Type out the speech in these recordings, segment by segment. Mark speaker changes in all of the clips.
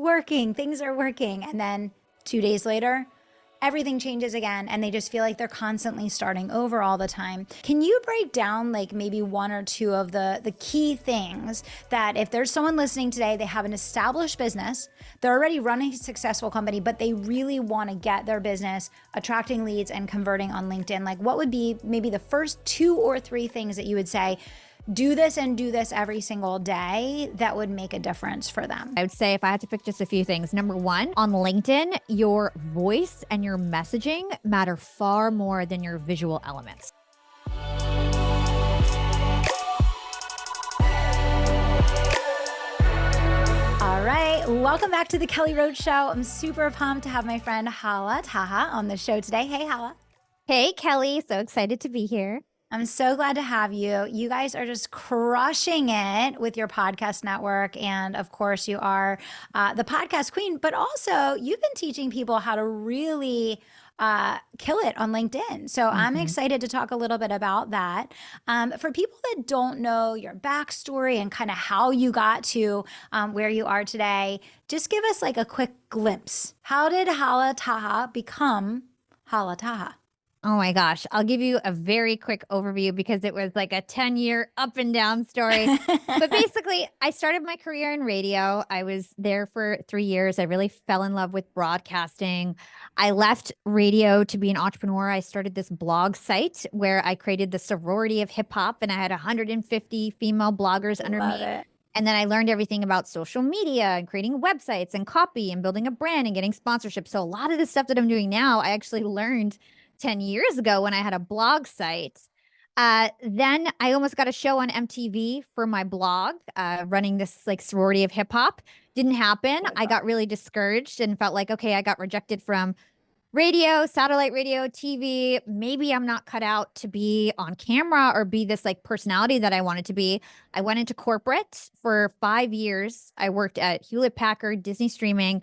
Speaker 1: working. Things are working. And then 2 days later, everything changes again, and they just feel like they're constantly starting over all the time. Can you break down like maybe one or two of the key things that if there's someone listening today, they have an established business, they're already running a successful company, but they really want to get their business attracting leads and converting on LinkedIn? Like, what would be maybe the first 2 or 3 things that you would say, do this and do this every single day, that would make a difference for them?
Speaker 2: I would say if I had to pick just a few things, number one, on LinkedIn, your voice and your messaging matter far more than your visual elements.
Speaker 1: All right, welcome back to the Kelly Roach Show. I'm super pumped to have my friend Hala Taha on the show today. Hey, Hala.
Speaker 2: Hey, Kelly. So excited to be here.
Speaker 1: I'm so glad to have you. You guys are just crushing it with your podcast network. And of course, you are the podcast queen, but also you've been teaching people how to really kill it on LinkedIn. So I'm excited to talk a little bit about that. For people that don't know your backstory and kind of how you got to where you are today, just give us like a quick glimpse. How did Hala Taha become Hala Taha?
Speaker 2: Oh my gosh. I'll give you a very quick overview because it was like a 10-year up and down story. But basically, I started my career in radio. I was there for 3 years. I really fell in love with broadcasting. I left radio to be an entrepreneur. I started this blog site where I created the sorority of hip hop, and I had 150 female bloggers under me. And then I learned everything about social media and creating websites and copy and building a brand and getting sponsorship. So a lot of the stuff that I'm doing now, I actually learned 10 years ago when I had a blog site. Then I almost got a show on MTV for my blog, running this like sorority of hip hop. Didn't happen. I got really discouraged and felt like, okay, I got rejected from radio, satellite radio, TV. Maybe I'm not cut out to be on camera or be this like personality that I wanted to be. I went into corporate for 5 years. I worked at Hewlett Packard, Disney Streaming.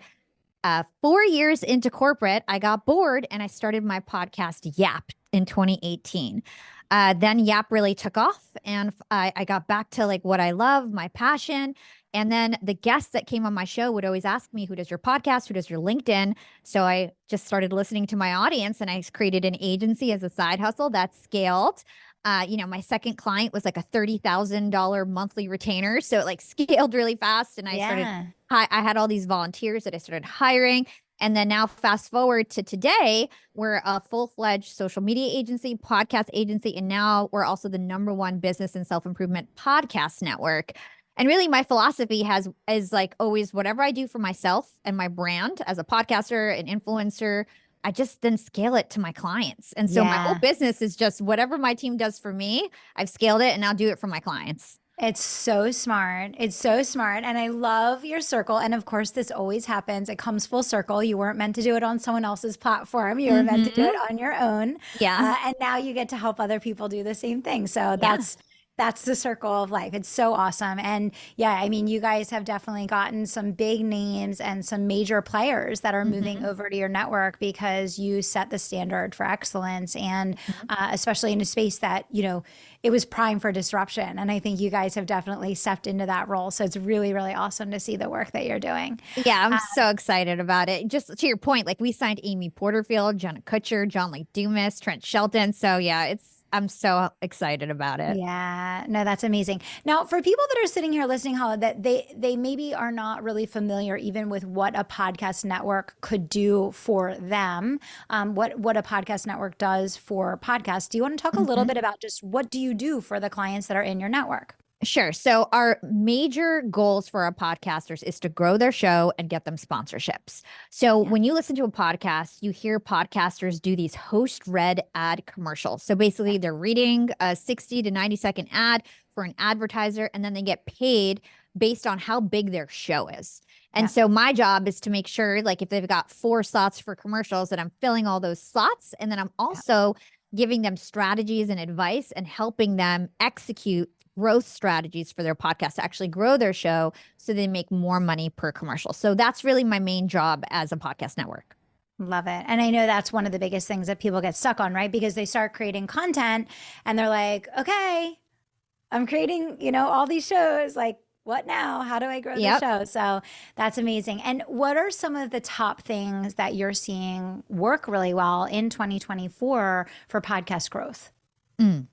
Speaker 2: 4 years into corporate, I got bored and I started my podcast Yap in 2018. Then Yap really took off and I got back to like what I love, my passion. And then the guests that came on my show would always ask me, who does your podcast? Who does your LinkedIn? So I just started listening to my audience and I created an agency as a side hustle that scaled. My second client was like a $30,000 monthly retainer. So it like scaled really fast. And I had all these volunteers that I started hiring. And then now fast forward to today, we're a full-fledged social media agency, podcast agency, and now we're also the #1 business and self-improvement podcast network. And really my philosophy is like always whatever I do for myself and my brand as a podcaster, an influencer, I just then scale it to my clients. And so my whole business is just whatever my team does for me, I've scaled it and I'll do it for my clients.
Speaker 1: It's so smart. It's so smart. And I love your circle. And of course, this always happens. It comes full circle. You weren't meant to do it on someone else's platform. You were meant to do it on your own.
Speaker 2: Yeah.
Speaker 1: And now you get to help other people do the same thing. So that's the circle of life. It's so awesome. And yeah, I mean, you guys have definitely gotten some big names and some major players that are moving over to your network because you set the standard for excellence. And especially in a space that, it was prime for disruption. And I think you guys have definitely stepped into that role. So it's really, really awesome to see the work that you're doing.
Speaker 2: Yeah, I'm so excited about it. Just to your point, like we signed Amy Porterfield, Jenna Kutcher, John Lee Dumas, Trent Shelton. So yeah, I'm so excited about it.
Speaker 1: Yeah, no, that's amazing. Now, for people that are sitting here listening, Hala, that they maybe are not really familiar even with what a podcast network could do for them, what a podcast network does for podcasts. Do you want to talk a little bit about just what do you do for the clients that are in your network?
Speaker 2: Sure. So our major goals for our podcasters is to grow their show and get them sponsorships. So when you listen to a podcast, you hear podcasters do these host-read ad commercials. So basically they're reading a 60 to 90-second ad for an advertiser, and then they get paid based on how big their show is. And so my job is to make sure, like if they've got 4 slots for commercials, that I'm filling all those slots. And then I'm also giving them strategies and advice and helping them execute growth strategies for their podcast to actually grow their show so they make more money per commercial. So that's really my main job as a podcast network.
Speaker 1: Love it. And I know that's one of the biggest things that people get stuck on, right? Because they start creating content and they're like, okay, I'm creating, all these shows. Like, what now? How do I grow the
Speaker 2: Yep.
Speaker 1: show? So that's amazing. And what are some of the top things that you're seeing work really well in 2024 for podcast growth?
Speaker 2: Mm.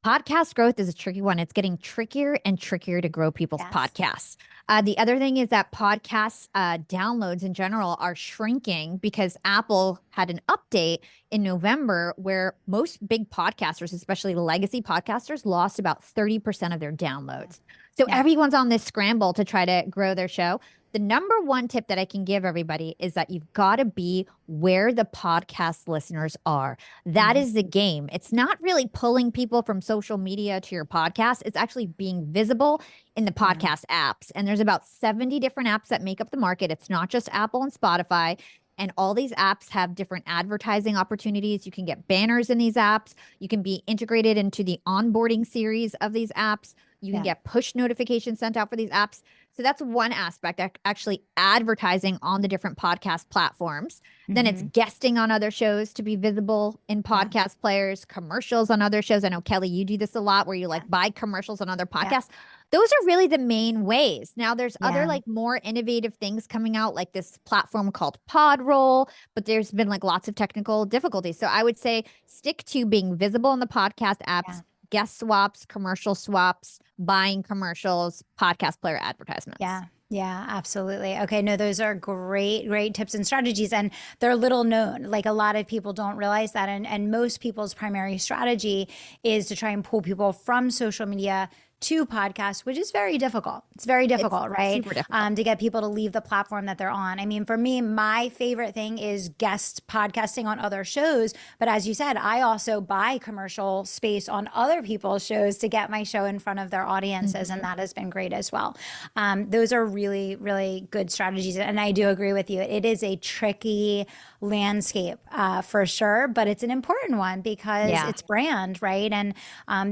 Speaker 2: Podcast growth is a tricky one. It's getting trickier and trickier to grow people's
Speaker 1: Yes.
Speaker 2: podcasts. The other thing is that podcast downloads in general are shrinking because Apple had an update in November where most big podcasters, especially legacy podcasters, lost about 30% of their downloads. So
Speaker 1: Yeah.
Speaker 2: everyone's on this scramble to try to grow their show. The number one tip that I can give everybody is that you've got to be where the podcast listeners are. That
Speaker 1: Mhm.
Speaker 2: is the game. It's not really pulling people from social media to your podcast. It's actually being visible in the
Speaker 1: Yeah.
Speaker 2: podcast apps. And there's about 70 different apps that make up the market. It's not just Apple and Spotify. And all these apps have different advertising opportunities. You can get banners in these apps. You can be integrated into the onboarding series of these apps. You can
Speaker 1: Yeah.
Speaker 2: get push notifications sent out for these apps. So that's one aspect, actually advertising on the different podcast platforms. Then it's
Speaker 1: Hmm.
Speaker 2: guesting on other shows to be visible in
Speaker 1: Yeah.
Speaker 2: podcast players, commercials on other shows. I know, Kelly, you do this a lot where you
Speaker 1: Yeah.
Speaker 2: like buy commercials on other
Speaker 1: Yeah.
Speaker 2: podcasts. Those are really the main ways. Now, there's other
Speaker 1: Yeah.
Speaker 2: like more innovative things coming out, like this platform called Podroll, but there's been like lots of technical difficulties. So I would say stick to being visible in the podcast
Speaker 1: Yeah.
Speaker 2: apps, guest swaps, commercial swaps, buying commercials, podcast player advertisements.
Speaker 1: Yeah. Yeah, absolutely. Okay, no, those are great, great tips and strategies. And they're little known. Like a lot of people don't realize that. And most people's primary strategy is to try and pull people from social media to podcasts, which is very difficult. It's very
Speaker 2: It's
Speaker 1: difficult, right?
Speaker 2: super difficult.
Speaker 1: To get people to leave the platform that they're on. I mean, for me, my favorite thing is guest podcasting on other shows. But as you said, I also buy commercial space on other people's shows to get my show in front of their audiences. And
Speaker 2: Mhm.
Speaker 1: that has been great as well. Those are really, really good strategies. And I do agree with you. It is a tricky landscape for sure, but it's an important one because
Speaker 2: Yeah.
Speaker 1: it's brand, right? And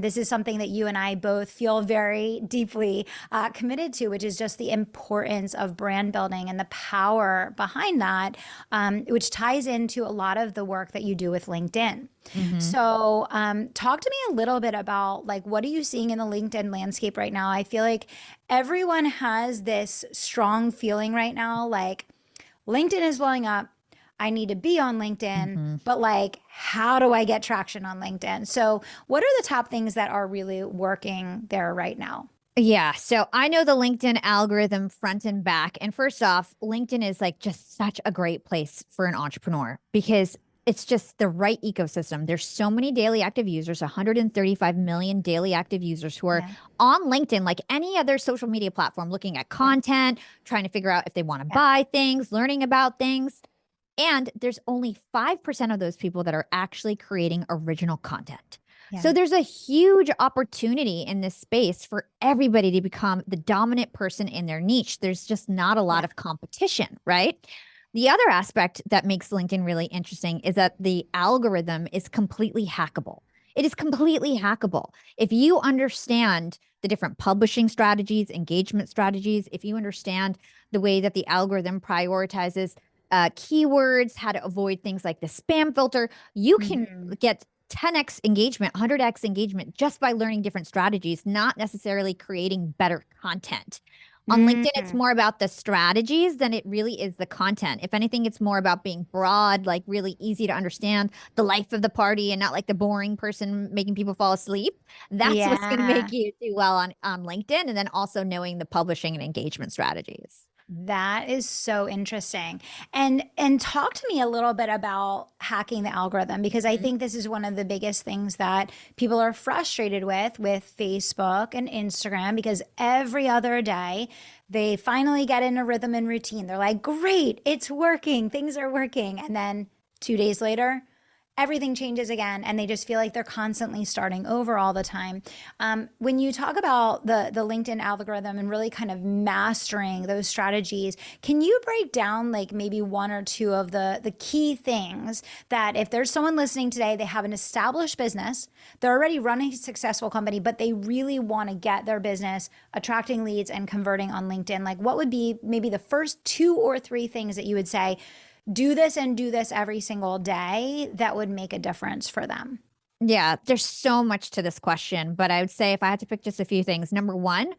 Speaker 1: this is something that you and I both feel very deeply committed to, which is just the importance of brand building and the power behind that, which ties into a lot of the work that you do with LinkedIn.
Speaker 2: Mhm.
Speaker 1: So, talk to me a little bit about like what are you seeing in the LinkedIn landscape right now? I feel like everyone has this strong feeling right now, like LinkedIn is blowing up. I need to be on LinkedIn,
Speaker 2: Mhm.
Speaker 1: but like, how do I get traction on LinkedIn? So, what are the top things that are really working there right now?
Speaker 2: Yeah. So I know the LinkedIn algorithm front and back. And first off, LinkedIn is like just such a great place for an entrepreneur because it's just the right ecosystem. There's so many daily active users, 135 million daily active users who are
Speaker 1: Yeah,
Speaker 2: on LinkedIn, like any other social media platform, looking at
Speaker 1: yeah,
Speaker 2: content, trying to figure out if they want to
Speaker 1: yeah,
Speaker 2: buy things, learning about things. And there's only 5% of those people that are actually creating original content. So
Speaker 1: yeah,
Speaker 2: there's a huge opportunity in this space for everybody to become the dominant person in their niche. There's just not a lot
Speaker 1: yeah,
Speaker 2: of competition, right? The other aspect that makes LinkedIn really interesting is that the algorithm is completely hackable. It is completely hackable. If you understand the different publishing strategies, engagement strategies, if you understand the way that the algorithm prioritizes keywords, how to avoid things like the spam filter, you can
Speaker 1: hmm,
Speaker 2: get 10x engagement, 100x engagement just by learning different strategies, not necessarily creating better content. On LinkedIn, it's
Speaker 1: hmm,
Speaker 2: more about the strategies than it really is the content. If anything, it's more about being broad, like really easy to understand the life of the party and not like the boring person making people fall asleep. That's what's going to make
Speaker 1: yeah.
Speaker 2: you do well on LinkedIn. And then also knowing the publishing and engagement strategies.
Speaker 1: That is so interesting. And talk to me a little bit about hacking the algorithm because I think this is one of the biggest things that people are frustrated with Facebook and Instagram because every other day they finally get in a rhythm and routine. They're like, "Great, it's working. Things are working." And then 2 days later, everything changes again and they just feel like they're constantly starting over all the time. When you talk about the LinkedIn algorithm and really kind of mastering those strategies, can you break down like maybe one or two of the key things that if there's someone listening today, they have an established business, they're already running a successful company, but they really want to get their business attracting leads and converting on LinkedIn, like what would be maybe the first two or three things that you would say do this and do this every single day that would make a difference for them?
Speaker 2: Yeah, there's so much to this question, but I would say if I had to pick just a few things, number one,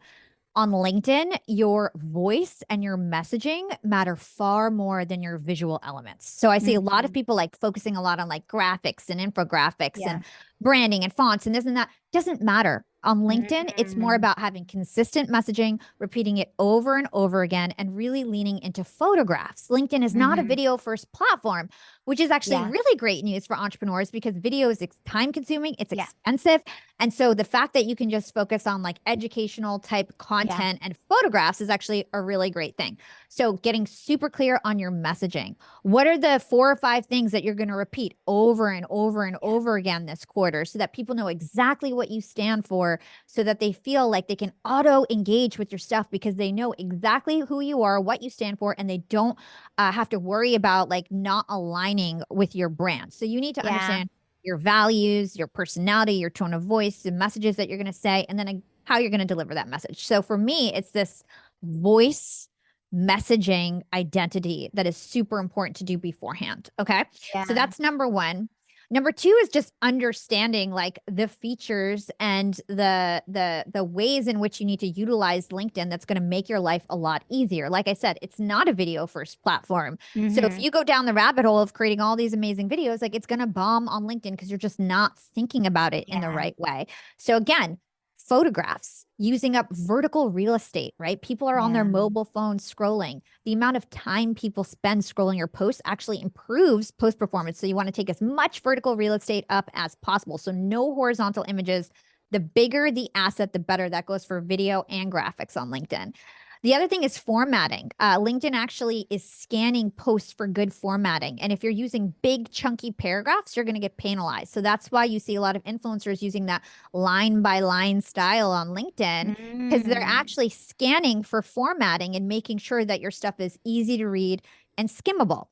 Speaker 2: On LinkedIn, your voice and your messaging matter far more than your visual elements. So I see a lot of people like focusing a lot on like graphics and infographics
Speaker 1: Yeah.
Speaker 2: and branding and fonts and this and that. Doesn't matter. On LinkedIn, it's more
Speaker 1: Mm.
Speaker 2: about having consistent messaging, repeating it over and over again, and really leaning into photographs. LinkedIn is not a video first platform, which is actually
Speaker 1: Yeah.
Speaker 2: really great news for entrepreneurs because video is time consuming, it's
Speaker 1: Yeah.
Speaker 2: expensive. And so the fact that you can just focus on like educational type
Speaker 1: Yeah.
Speaker 2: content and photographs is actually a really great thing. So getting super clear on your messaging. What are the 4 or 5 things that you're going to repeat over and over and over again this quarter so that people know exactly what you stand for, so that they feel like they can auto engage with your stuff because they know exactly who you are, what you stand for, and they don't have to worry about like not aligning with your brand. So you need to
Speaker 1: Yeah.
Speaker 2: understand your values, your personality, your tone of voice, the messages that you're going to say, and then how you're going to deliver that message. So for me, it's this voice messaging identity that is super important to do beforehand. Okay.
Speaker 1: Yeah.
Speaker 2: So that's number one. Number two is just understanding like the features and the ways in which you need to utilize LinkedIn that's going to make your life a lot easier. Like I said, it's not a video first platform. So if you go down the rabbit hole of creating all these amazing videos, like it's going to bomb on LinkedIn because you're just not thinking about it in the right way. So again, photographs, using up vertical real estate, right? People are on their mobile phones scrolling. The amount of time people spend scrolling your posts actually improves post performance. So you want to take as much vertical real estate up as possible. So no horizontal images. The bigger the asset, the better. That goes for video and graphics on LinkedIn. The other thing is formatting. LinkedIn actually is scanning posts for good formatting. And if you're using big chunky paragraphs, you're going to get penalized. So that's why you see a lot of influencers using that line by line style on LinkedIn, because they're actually scanning for formatting and making sure that your stuff is easy to read and skimmable.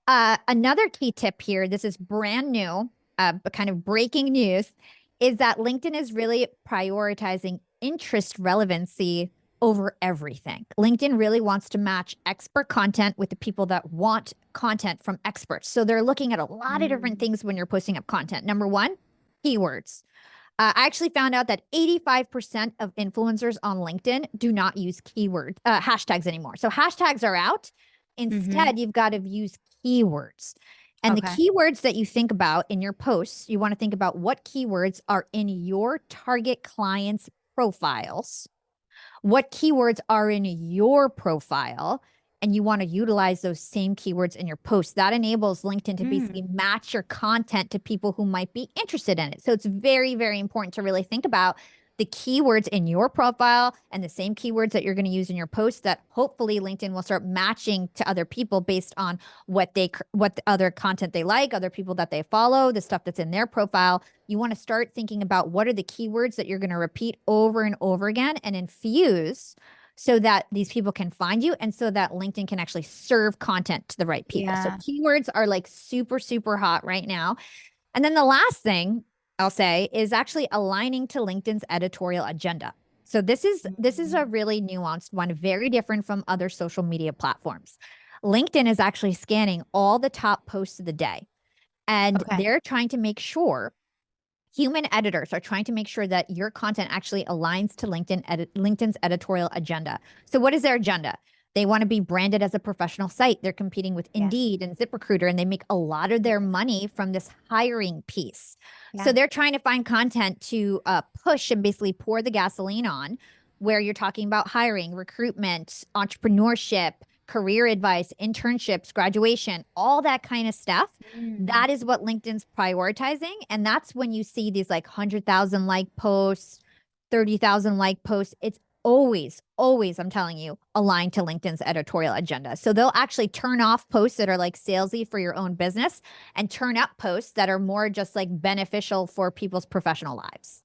Speaker 2: Another key tip here, this is brand new, but kind of breaking news, is that LinkedIn is really prioritizing interest relevancy over everything. LinkedIn really wants to match expert content with the people that want content from experts. So they're looking at a lot of different things when you're posting up content. Number one, keywords. I actually found out that 85% of influencers on LinkedIn do not use hashtags anymore. So hashtags are out. Instead, you've got to use keywords. And the keywords that you think about in your posts, you want to think about what keywords are in your target clients' profiles, what keywords are in your profile, and you want to utilize those same keywords in your post. That enables LinkedIn to basically match your content to people who might be interested in it. So it's very, very important to really think about the keywords in your profile and the same keywords that you're going to use in your post, that hopefully LinkedIn will start matching to other people based on what the other content they like, other people that they follow, the stuff that's in their profile. You want to start thinking about what are the keywords that you're going to repeat over and over again and infuse so that these people can find you and so that LinkedIn can actually serve content to the right people. So keywords are like super, super hot right now. And then the last thing I'll say is actually aligning to LinkedIn's editorial agenda. So this is a really nuanced one, very different from other social media platforms. LinkedIn is actually scanning all the top posts of the day, and they're trying to make sure, human editors are trying to make sure that your content actually aligns to LinkedIn's editorial agenda. So what is their agenda? They want to be branded as a professional site. They're competing with Indeed and ZipRecruiter, and they make a lot of their money from this hiring piece. So they're trying to find content to push and basically pour the gasoline on, where you're talking about hiring, recruitment, entrepreneurship, career advice, internships, graduation, all that kind of stuff. That is what LinkedIn's prioritizing. And that's when you see these like 100,000 like posts, 30,000 like posts. It's always, I'm telling you, aligned to LinkedIn's editorial agenda. So they'll actually turn off posts that are like salesy for your own business and turn up posts that are more just like beneficial for people's professional lives.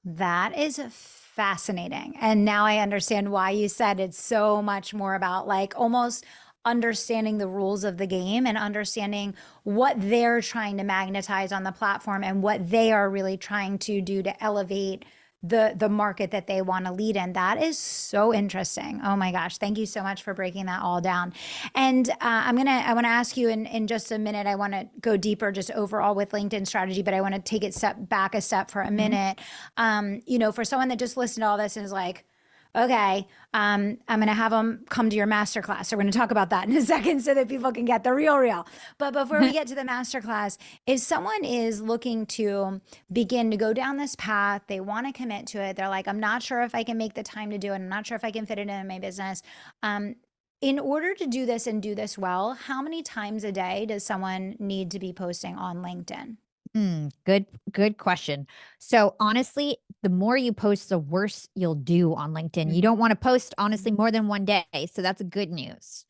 Speaker 1: That is fascinating. And now I understand why you said it's so much more about like almost understanding the rules of the game and understanding what they're trying to magnetize on the platform and what they are really trying to do to elevate the market that they want to lead in. That is so interesting. Oh my gosh. Thank you so much for breaking that all down. And I want to ask you in just a minute, I want to go deeper just overall with LinkedIn strategy, but I want to take it back a step for a minute. For someone that just listened to all this and is like, okay, I'm going to have them come to your masterclass. So we're going to talk about that in a second so that people can get the real. But before we get to the masterclass, if someone is looking to begin to go down this path, they want to commit to it. They're like, I'm not sure if I can make the time to do it. I'm not sure if I can fit it in my business. In order to do this and do this well, how many times a day does someone need to be posting on LinkedIn?
Speaker 2: Good question. So honestly, the more you post, the worse you'll do on LinkedIn. You don't want to post honestly more than one day. So that's good news.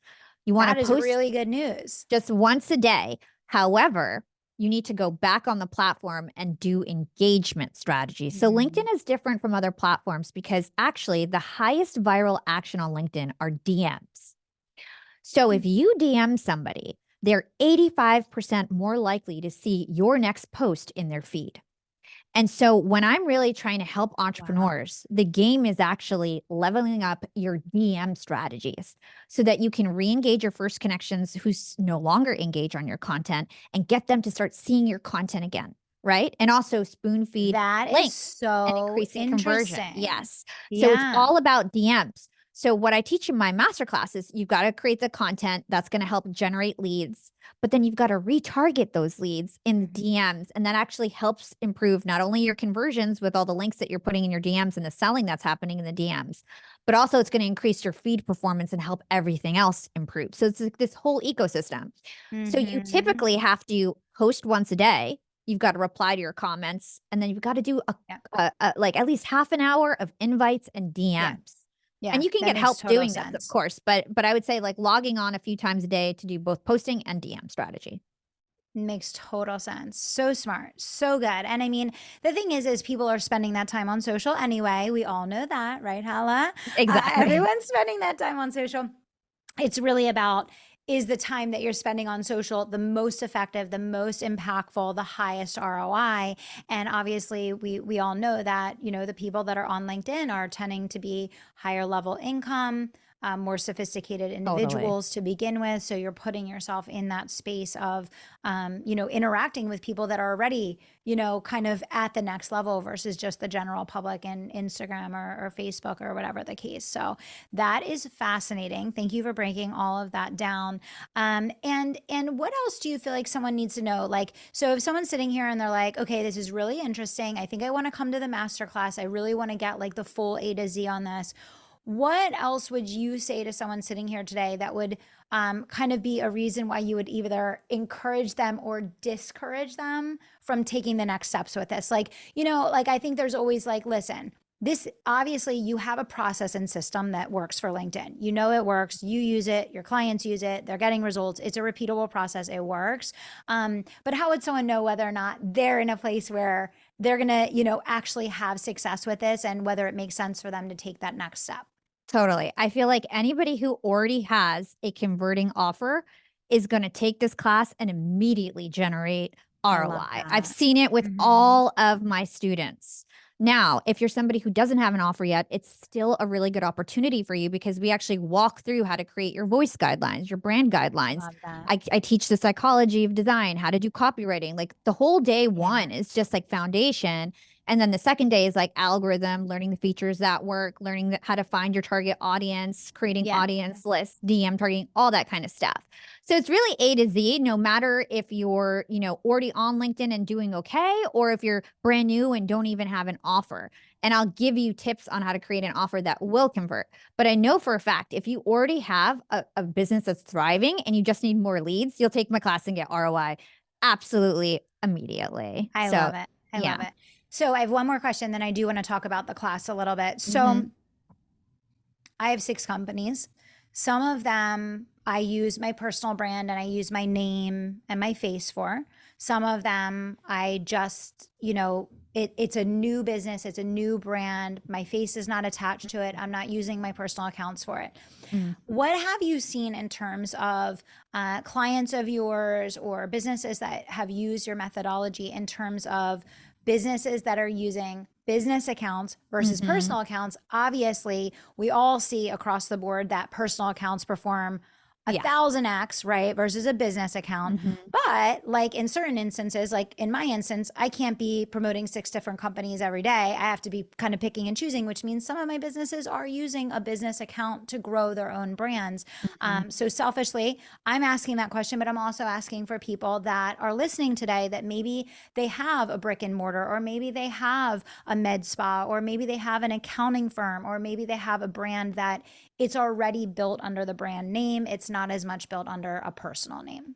Speaker 2: You want
Speaker 1: That
Speaker 2: to
Speaker 1: is
Speaker 2: post
Speaker 1: really good news.
Speaker 2: just once a day. However, you need to go back on the platform and do engagement strategies. So LinkedIn is different from other platforms because actually the highest viral action on LinkedIn are DMs. So if you DM somebody, they're 85% more likely to see your next post in their feed. And so when I'm really trying to help entrepreneurs, the game is actually leveling up your DM strategies so that you can re-engage your first connections who no longer engage on your content and get them to start seeing your content again, right? And also spoon feed
Speaker 1: That is
Speaker 2: links and
Speaker 1: so
Speaker 2: increasing conversion.
Speaker 1: interesting.
Speaker 2: Yes. So it's
Speaker 1: Yeah.
Speaker 2: all about DMs. So what I teach in my masterclass is you've got to create the content that's going to help generate leads, but then you've got to retarget those leads in the DMs. And that actually helps improve not only your conversions with all the links that you're putting in your DMs and the selling that's happening in the DMs, but also it's going to increase your feed performance and help everything else improve. So it's like this whole ecosystem. So you typically have to post once a day. You've got to reply to your comments, and then you've got to do like at least half an hour of invites and DMs.
Speaker 1: Yeah,
Speaker 2: And you can
Speaker 1: that
Speaker 2: get
Speaker 1: makes
Speaker 2: help
Speaker 1: total
Speaker 2: doing this, of
Speaker 1: sense.
Speaker 2: course, but I would say like logging on a few times a day to do both posting and DM strategy.
Speaker 1: Makes total sense. So smart. So good. And I mean, the thing is people are spending that time on social anyway. We all know that, right, Hala?
Speaker 2: Exactly.
Speaker 1: Everyone's spending that time on social. It's really about, is the time that you're spending on social the most effective, the most impactful, the highest ROI? And obviously we all know that, the people that are on LinkedIn are tending to be higher level income, more sophisticated individuals to begin with. So you're putting yourself in that space of, interacting with people that are already, kind of at the next level versus just the general public in Instagram or Facebook or whatever the case. So that is fascinating. Thank you for breaking all of that down. And what else do you feel like someone needs to know? Like, so if someone's sitting here and they're like, okay, this is really interesting. I think I want to come to the masterclass. I really want to get like the full A to Z on this. What else would you say to someone sitting here today that would kind of be a reason why you would either encourage them or discourage them from taking the next steps with this? Like, I think there's always like, listen, this obviously you have a process and system that works for LinkedIn. It works. You use it. Your clients use it. They're getting results. It's a repeatable process. It works. But how would someone know whether or not they're in a place where they're going to, actually have success with this and whether it makes sense for them to take that next step?
Speaker 2: Totally. I feel like anybody who already has a converting offer is going to take this class and immediately generate
Speaker 1: I love
Speaker 2: ROI. I've
Speaker 1: that.
Speaker 2: seen it with all of my students. Now, if you're somebody who doesn't have an offer yet, it's still a really good opportunity for you because we actually walk through how to create your voice guidelines, your brand guidelines.
Speaker 1: Love that.
Speaker 2: I teach the psychology of design, how to do copywriting. Like the whole day one is just like foundation. And then the second day is like algorithm, learning the features that work, learning how to find your target audience, creating audience lists, DM targeting, all that kind of stuff. So it's really A to Z, no matter if you're, already on LinkedIn and doing okay, or if you're brand new and don't even have an offer. And I'll give you tips on how to create an offer that will convert. But I know for a fact, if you already have a business that's thriving and you just need more leads, you'll take my class and get ROI absolutely immediately.
Speaker 1: I love it. I love it. So I have one more question, then I do want to talk about the class a little bit. So I have 6 companies. Some of them I use my personal brand and I use my name and my face for. Some of them I just, it's a new business. It's a new brand. My face is not attached to it. I'm not using my personal accounts for it. What have you seen in terms of clients of yours or businesses that have used your methodology in terms of businesses that are using business accounts versus personal accounts? Obviously, we all see across the board that personal accounts perform
Speaker 2: Yeah.
Speaker 1: 1,000x, right, versus a business account. But like in certain instances, like in my instance, I can't be promoting 6 different companies every day. I have to be kind of picking and choosing, which means some of my businesses are using a business account to grow their own brands. So selfishly, I'm asking that question, but I'm also asking for people that are listening today that maybe they have a brick and mortar, or maybe they have a med spa, or maybe they have an accounting firm, or maybe they have a brand that it's already built under the brand name. It's not as much built under a personal name.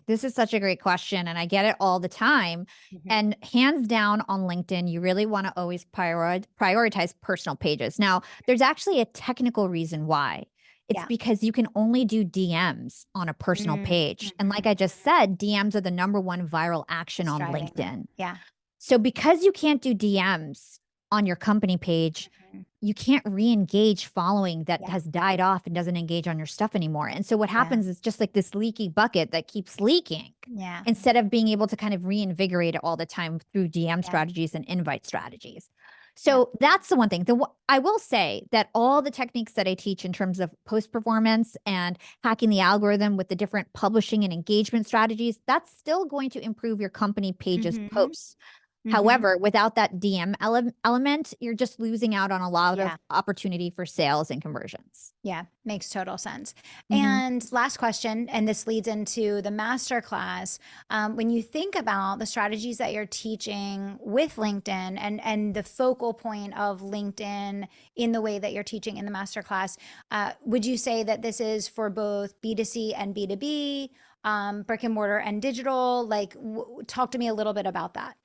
Speaker 2: This is such a great question, and I get it all the time. And hands down on LinkedIn, you really want to always prioritize personal pages. Now, there's actually a technical reason why. It's
Speaker 1: Yeah.
Speaker 2: because you can only do DMs on a personal page. And like I just said, DMs are the #1 viral action
Speaker 1: It's
Speaker 2: on
Speaker 1: driving me.
Speaker 2: LinkedIn.
Speaker 1: Yeah.
Speaker 2: So because you can't do DMs on your company page, you can't re-engage following that
Speaker 1: Yeah.
Speaker 2: has died off and doesn't engage on your stuff anymore. And so what
Speaker 1: Yeah.
Speaker 2: happens is just like this leaky bucket that keeps leaking
Speaker 1: Yeah.
Speaker 2: instead of being able to kind of reinvigorate it all the time through DM
Speaker 1: Yeah.
Speaker 2: strategies and invite strategies. So that's the one thing. I will say that all the techniques that I teach in terms of post performance and hacking the algorithm with the different publishing and engagement strategies, that's still going to improve your company page's posts. However, without that DM element, you're just losing out on a lot of opportunity for sales and conversions.
Speaker 1: Yeah, makes total sense. And last question, and this leads into the masterclass. When you think about the strategies that you're teaching with LinkedIn and the focal point of LinkedIn in the way that you're teaching in the masterclass, would you say that this is for both B2C and B2B, brick and mortar and digital? Like, talk to me a little bit about that.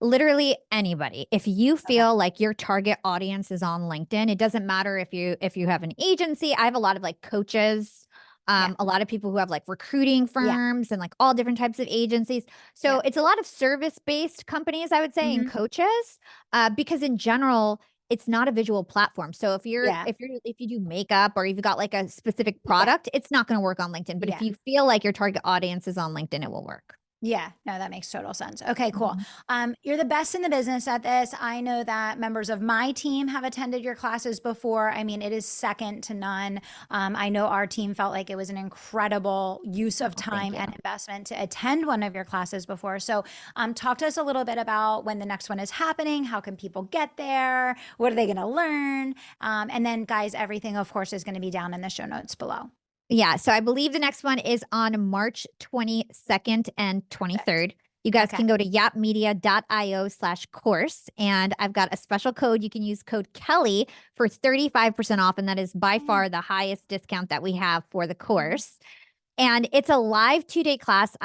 Speaker 2: Literally anybody. If you feel like your target audience is on LinkedIn, it doesn't matter if you have an agency. I have a lot of like coaches, a lot of people who have like recruiting firms and like all different types of agencies. So it's a lot of service-based companies, I would say, and coaches, because in general, it's not a visual platform. So if you do makeup or you've got like a specific product, it's not going to work on LinkedIn. But if you feel like your target audience is on LinkedIn, it will work.
Speaker 1: Yeah, no, that makes total sense. Okay, cool. You're the best in the business at this. I know that members of my team have attended your classes before. I mean, it is second to none. I know our team felt like it was an incredible use of time and investment to attend one of your classes before. So talk to us a little bit about when the next one is happening. How can people get there? What are they going to learn? And then, guys, everything, of course, is going to be down in the show notes below.
Speaker 2: Yeah. So I believe the next one is on March 22nd and 23rd. You guys can go to yapmedia.io/course. And I've got a special code. You can use code Kelly for 35% off. And that is by far the highest discount that we have for the course. And it's a live 2-day class.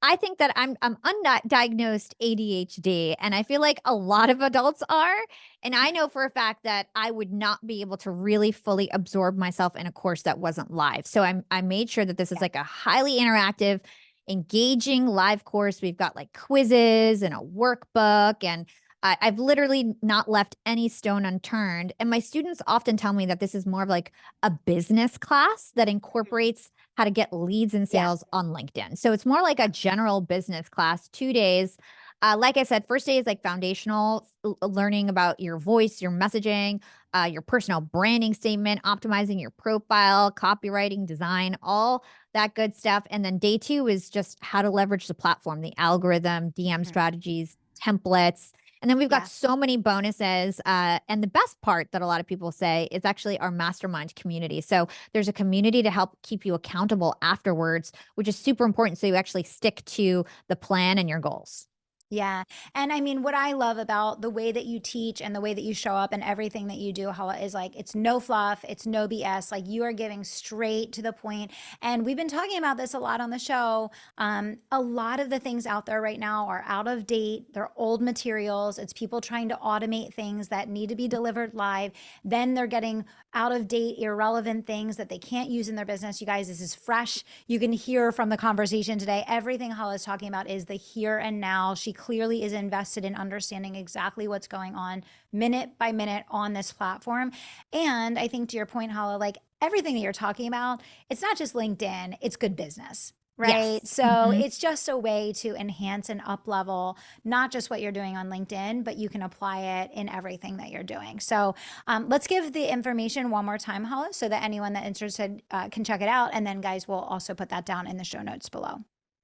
Speaker 2: I think that I'm undiagnosed ADHD, and I feel like a lot of adults are. And I know for a fact that I would not be able to really fully absorb myself in a course that wasn't live. So I made sure that this is like a highly interactive, engaging live course. We've got like quizzes and a workbook, and I've literally not left any stone unturned. And my students often tell me that this is more of like a business class that incorporates how to get leads and sales on LinkedIn. So it's more like a general business class, 2 days. Like I said, first day is like foundational learning about your voice, your messaging, your personal branding statement, optimizing your profile, copywriting, design, all that good stuff. And then day 2 is just how to leverage the platform, the algorithm, DM strategies, templates. And then we've got so many bonuses. And the best part that a lot of people say is actually our mastermind community. So there's a community to help keep you accountable afterwards, which is super important. So you actually stick to the plan and your goals.
Speaker 1: Yeah. And I mean, what I love about the way that you teach and the way that you show up and everything that you do, Hala, is like, it's no fluff, it's no BS. Like, you are giving straight to the point. And we've been talking about this a lot on the show. A lot of the things out there right now are out of date. They're old materials. It's people trying to automate things that need to be delivered live. Then they're getting out of date, irrelevant things that they can't use in their business. You guys, this is fresh. You can hear from the conversation today. Everything Hala is talking about is the here and now. She clearly is invested in understanding exactly what's going on minute by minute on this platform. And I think, to your point, Hala, like, everything that you're talking about, it's not just LinkedIn, it's good business. right?
Speaker 2: Yes.
Speaker 1: So it's just a way to enhance and up level not just what you're doing on LinkedIn, but you can apply it in everything that you're doing. So let's give the information one more time, Hala, so that anyone that's interested can check it out. And then, guys, we'll also put that down in the show notes below.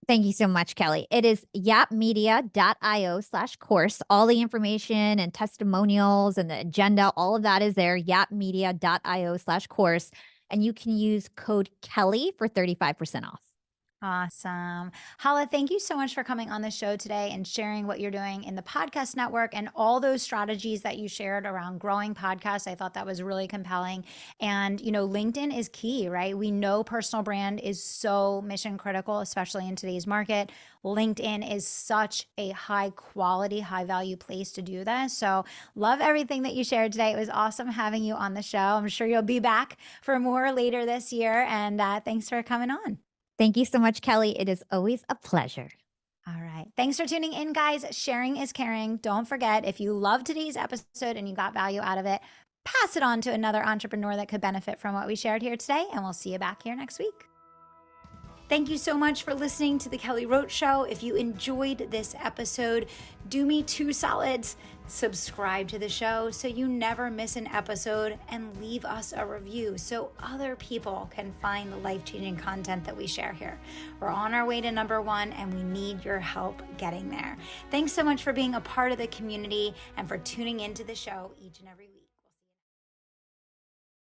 Speaker 2: Thank you so much, Kelly. It is yapmedia.io/course. All the information and testimonials and the agenda, all of that is there, yapmedia.io/course. And you can use code Kelly for 35% off.
Speaker 1: Awesome. Hala, thank you so much for coming on the show today and sharing what you're doing in the podcast network and all those strategies that you shared around growing podcasts. I thought that was really compelling. And, LinkedIn is key, right? We know personal brand is so mission critical, especially in today's market. LinkedIn is such a high quality, high value place to do this. So love everything that you shared today. It was awesome having you on the show. I'm sure you'll be back for more later this year. And thanks for coming on.
Speaker 2: Thank you so much, Kelly. It is always a pleasure.
Speaker 1: All right. Thanks for tuning in, guys. Sharing is caring. Don't forget, if you love today's episode and you got value out of it, pass it on to another entrepreneur that could benefit from what we shared here today. And we'll see you back here next week. Thank you so much for listening to the Kelly Roach Show. If you enjoyed this episode, do me 2 solids. Subscribe to the show so you never miss an episode, and leave us a review so other people can find the life-changing content that we share here. We're on our way to #1 and we need your help getting there. Thanks so much for being a part of the community and for tuning into the show each and every week.